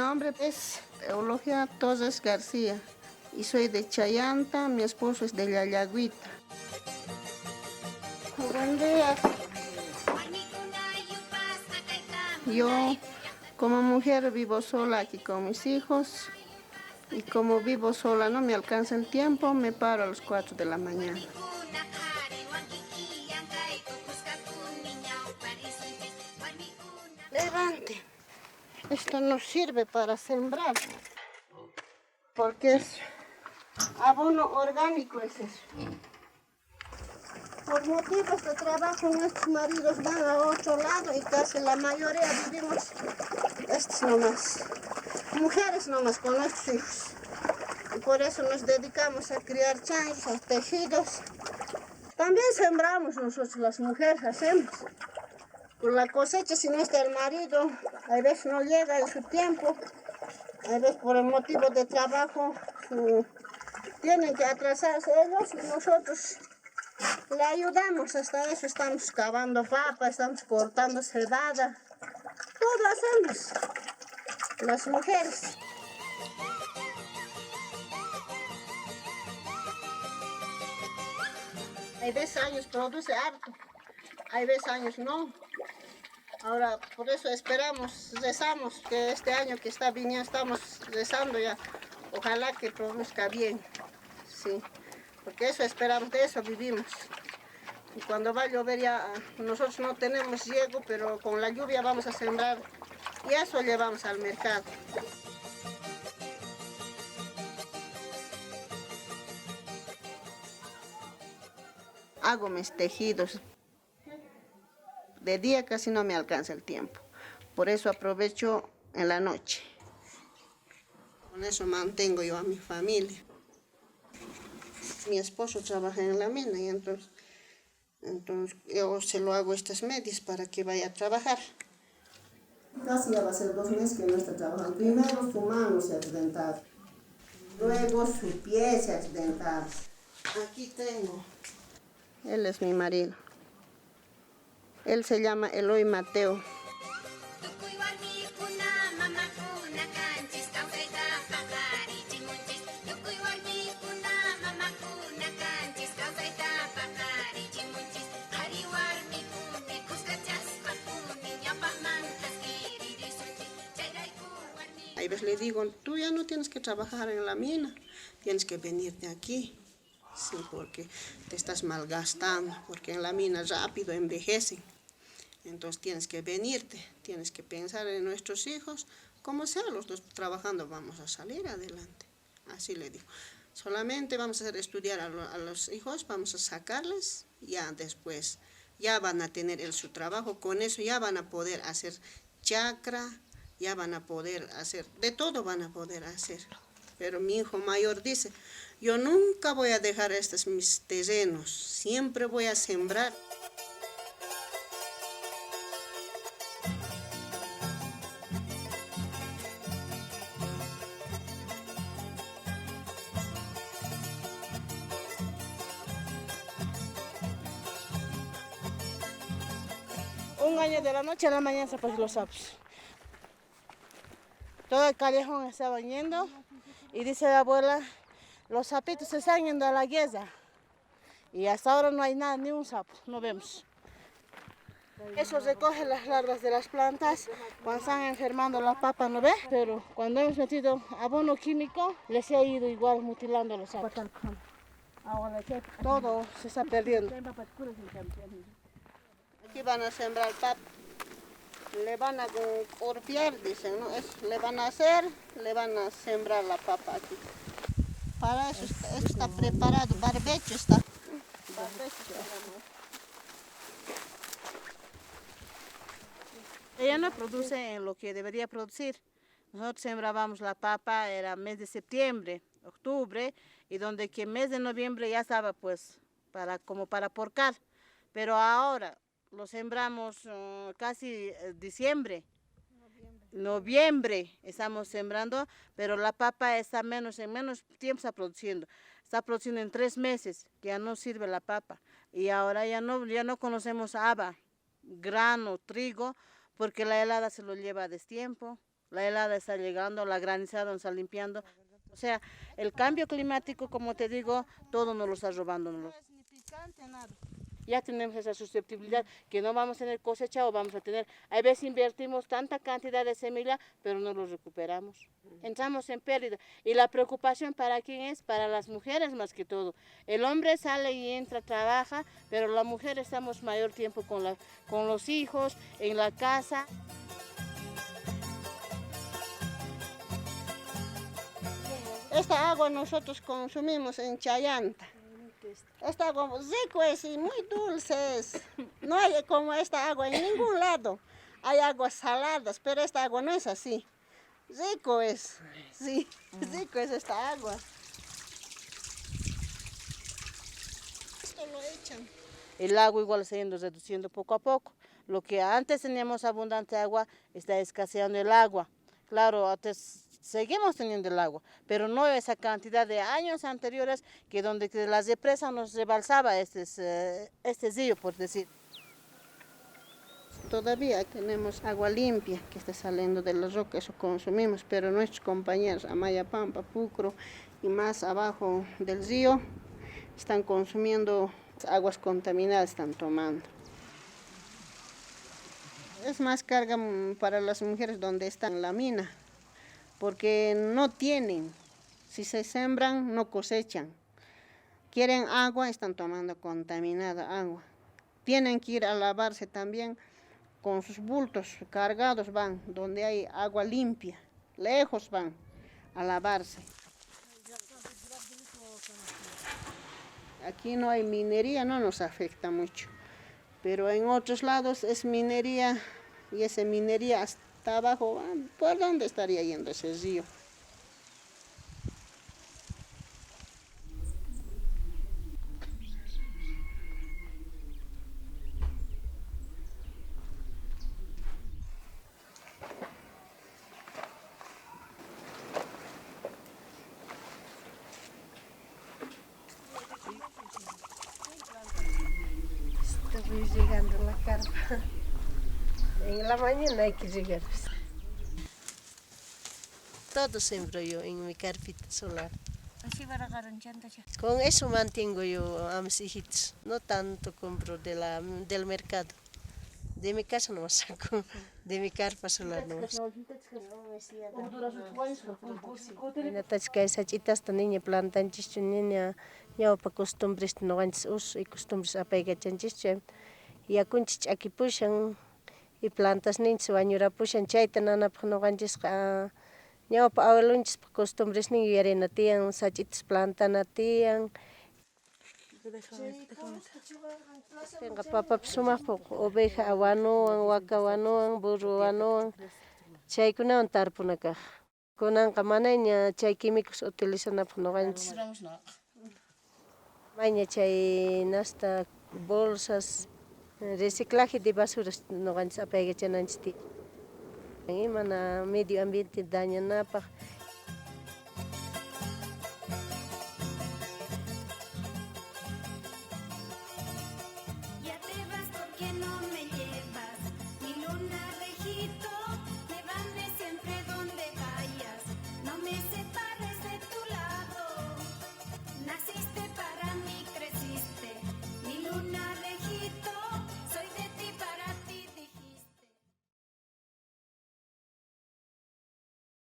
nombre es Eulogia Torres García y soy de Chayanta, mi esposo es de Yayagüita. Buen día. Yo como mujer vivo sola aquí con mis hijos y como vivo sola no me alcanza el tiempo, me paro a las 4 de la mañana. Levante. Esto nos sirve para sembrar, porque es abono orgánico es eso. Por motivos de trabajo nuestros maridos van a otro lado y casi la mayoría vivimos estos nomás, mujeres nomás con nuestros hijos. Y por eso nos dedicamos a criar chanchos, a tejidos. También sembramos nosotros las mujeres, hacemos. Por la cosecha, si no está el marido, a veces no llega en su tiempo, a veces por el motivo de trabajo tienen que atrasarse ellos y nosotros le ayudamos. Hasta eso estamos cavando papa, estamos cortando cebada, todo hacemos las mujeres. Hay veces años produce harto, hay veces años no. Ahora, por eso esperamos, rezamos que este año que está viniendo, estamos rezando ya, ojalá que produzca bien, sí, porque eso esperamos, de eso vivimos. Y cuando va a llover ya, nosotros no tenemos riego, pero con la lluvia vamos a sembrar y eso llevamos al mercado. Hago mis tejidos. De día casi no me alcanza el tiempo, por eso aprovecho en la noche. Con eso mantengo yo a mi familia. Mi esposo trabaja en la mina y entonces yo se lo hago estas medias para que vaya a trabajar. Casi ya va a ser 2 meses que no está trabajando. Primero su mano se ha accidentado, luego su pie se ha accidentado. Aquí tengo. Él es mi marido. Él se llama Eloy Mateo. A veces le digo, tú ya no tienes que trabajar en la mina, tienes que venirte aquí. Sí, porque te estás malgastando, porque en la mina rápido envejecen. Entonces tienes que venirte, tienes que pensar en nuestros hijos, como sea, los dos trabajando vamos a salir adelante. Así le digo. Solamente vamos a hacer estudiar a los hijos, vamos a sacarles, ya después ya van a tener su trabajo, con eso ya van a poder hacer chacra, ya van a poder hacer, de todo van a poder hacer. Pero mi hijo mayor dice, yo nunca voy a dejar estos mis terrenos, siempre voy a sembrar. Un año de la noche a la mañana se ponen los sapos. Todo el callejón estaba yendo y dice la abuela, los sapitos se están yendo a la guerra. Y hasta ahora no hay nada, ni un sapo, no vemos. Eso recoge las larvas de las plantas cuando están enfermando la papa, ¿no ve? Pero cuando hemos metido abono químico, les ha ido igual mutilando los sapos. Todo se está perdiendo. Aquí van a sembrar papa, le van a corpiar, dicen, ¿no? Le van a hacer, le van a sembrar la papa aquí. Para eso está preparado, barbecho está. Ella no produce en lo que debería producir. Nosotros sembrábamos la papa, era mes de septiembre, octubre, y donde que mes de noviembre ya estaba pues como para porcar. Pero ahora lo sembramos casi diciembre, noviembre estamos sembrando, pero la papa está en menos tiempo está produciendo en 3 meses, que ya no sirve la papa. Y ahora ya no conocemos haba, grano, trigo, porque la helada se lo lleva a destiempo, La helada está llegando, la granizada nos está limpiando. O sea, el cambio climático, como te digo, todo nos lo está robando. No es ni picante, nada. Ya tenemos esa susceptibilidad que no vamos a tener cosecha o vamos a tener. A veces invertimos tanta cantidad de semilla, pero no lo recuperamos. Entramos en pérdida. Y la preocupación para quién es, para las mujeres más que todo. El hombre sale y entra, trabaja, pero la mujer estamos mayor tiempo con los hijos, en la casa. Esta agua nosotros consumimos en Chayanta. Esta agua rico es y muy dulce es. No hay como esta agua en ningún lado. Hay aguas saladas, pero esta agua no es así. Rico es, sí, rico es esta agua. Esto lo echan. El agua igual se ha ido reduciendo poco a poco. Lo que antes teníamos abundante agua, está escaseando el agua. Claro, antes seguimos teniendo el agua, pero no esa cantidad de años anteriores que donde las represas nos rebalsaba este río, por decir. Todavía tenemos agua limpia que está saliendo de las rocas, eso consumimos, pero nuestros compañeros Amayapampa, Pucro y más abajo del río están consumiendo aguas contaminadas, están tomando. Es más carga para las mujeres donde están en la mina, porque no tienen, si se sembran no cosechan. Quieren agua, están tomando contaminada agua. Tienen que ir a lavarse también. Con sus bultos cargados van, donde hay agua limpia, lejos van a lavarse. Aquí no hay minería, no nos afecta mucho, pero en otros lados es minería y esa minería hasta abajo, ¿por dónde estaría yendo ese río? Estoy llegando a la carpa. En la mañana hay que llegar. Todo sembro yo en mi carpita solar. Así va a agarrar llanta ya. Con eso mantengo yo a mis hijitos. No tanto compro del mercado. De mi casa no saco, de mi carpa solar no. Esa chita esta niña plantan chicho niña ya pa costumbres no antes uso y costumbres apega chanchicho. Y akunchich aquí pushan y plantas niños bañura pushan chaita nana pa no antes ya pa abuelunchis pa costumbres ni yarena tian sachitas plantan atian. Tenga papa sumak oveja awanuan, waka awanuan, burro awanuan, chaykunawan tarpunakaq. Kunanqa manaña chay químicos utilizanapaq nuqanchis. Maña chay nasta bolsas, reciclaje de basuras nuqanchis apaygachananchis. Mana medio ambiente dañanapaq.